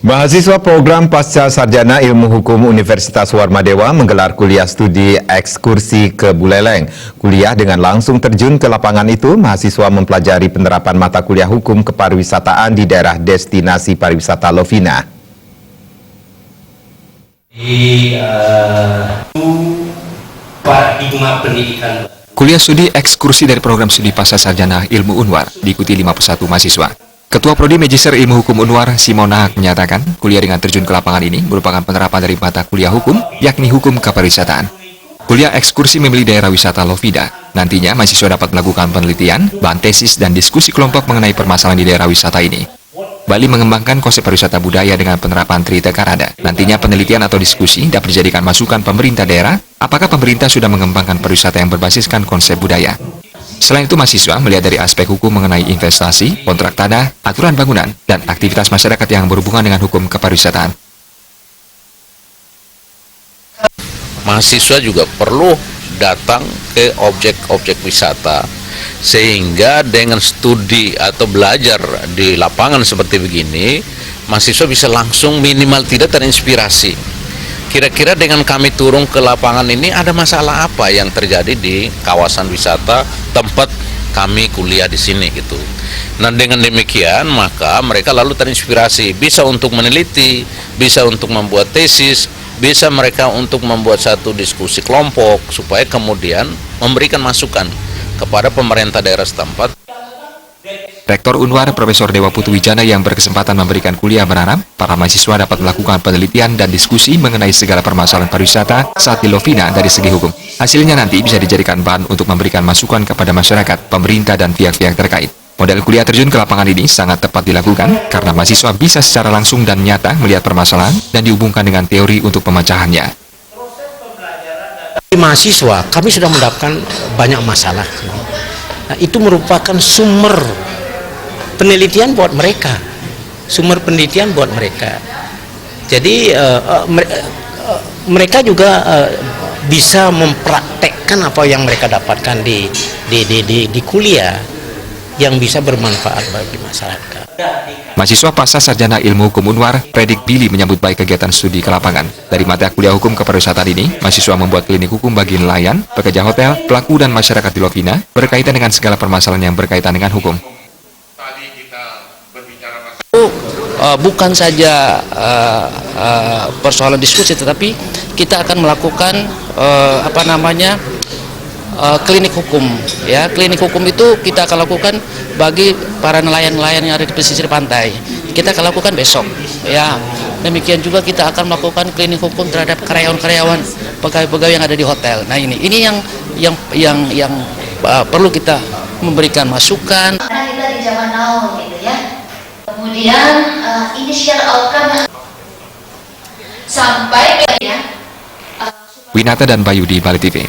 Mahasiswa program Pasca Sarjana Ilmu Hukum Universitas Warmadewa menggelar kuliah studi ekskursi ke Buleleng. Kuliah dengan langsung terjun ke lapangan itu, mahasiswa mempelajari penerapan mata kuliah hukum kepariwisataan di daerah destinasi pariwisata Lovina. Paradigma pendidikan. Kuliah studi ekskursi dari program studi Pasca Sarjana Ilmu Unwar diikuti 51 mahasiswa. Ketua Prodi Magister Ilmu Hukum Unwar, Simon Nahak, menyatakan kuliah dengan terjun ke lapangan ini merupakan penerapan dari mata kuliah hukum, yakni hukum kepariwisataan. Kuliah ekskursi memilih daerah wisata Lovina. Nantinya mahasiswa dapat melakukan penelitian, bahan tesis, dan diskusi kelompok mengenai permasalahan di daerah wisata ini. Bali mengembangkan konsep pariwisata budaya dengan penerapan Trita Karada. Nantinya penelitian atau diskusi dapat dijadikan masukan pemerintah daerah, apakah pemerintah sudah mengembangkan pariwisata yang berbasiskan konsep budaya. Selain itu, mahasiswa melihat dari aspek hukum mengenai investasi, kontrak tanah, aturan bangunan, dan aktivitas masyarakat yang berhubungan dengan hukum kepariwisataan. Mahasiswa juga perlu datang ke objek-objek wisata, sehingga dengan studi atau belajar di lapangan seperti begini, mahasiswa bisa langsung minimal tidak terinspirasi. Kira-kira dengan kami turun ke lapangan ini ada masalah apa yang terjadi di kawasan wisata tempat kami kuliah di sini gitu. Nah, dengan demikian maka mereka lalu terinspirasi, bisa untuk meneliti, bisa untuk membuat tesis, bisa mereka untuk membuat satu diskusi kelompok supaya kemudian memberikan masukan kepada pemerintah daerah setempat. Rektor Unwar, Profesor Dewa Putu Wijana, yang berkesempatan memberikan kuliah berharap para mahasiswa dapat melakukan penelitian dan diskusi mengenai segala permasalahan pariwisata saat di Lovina dari segi hukum. Hasilnya nanti bisa dijadikan bahan untuk memberikan masukan kepada masyarakat, pemerintah, dan pihak-pihak terkait. Model kuliah terjun ke lapangan ini sangat tepat dilakukan karena mahasiswa bisa secara langsung dan nyata melihat permasalahan dan dihubungkan dengan teori untuk pemecahannya. Di mahasiswa, kami sudah mendapatkan banyak masalah. Nah, itu merupakan sumber penelitian buat mereka, Jadi mereka juga bisa mempraktekkan apa yang mereka dapatkan di kuliah yang bisa bermanfaat bagi masyarakat. Mahasiswa Pasca Sarjana Ilmu Hukum Unwar, Predik Billy, menyambut baik kegiatan studi ke lapangan. Dari mata kuliah hukum kepariwisataan ini, mahasiswa membuat klinik hukum bagi nelayan, pekerja hotel, pelaku, dan masyarakat di Lovina berkaitan dengan segala permasalahan yang berkaitan dengan hukum. Bukan saja persoalan diskusi, tetapi kita akan melakukan klinik hukum. Ya, klinik hukum itu kita akan lakukan bagi para nelayan-nelayan yang ada di pesisir pantai. Kita akan lakukan besok. Ya, demikian juga kita akan melakukan klinik hukum terhadap karyawan-karyawan, pegawai-pegawai yang ada di hotel. Nah, ini yang perlu kita memberikan masukan. Karena kita di zaman now gitu ya. Kemudian initial outcome sampai ya. Winata dan Bayu di Bali TV.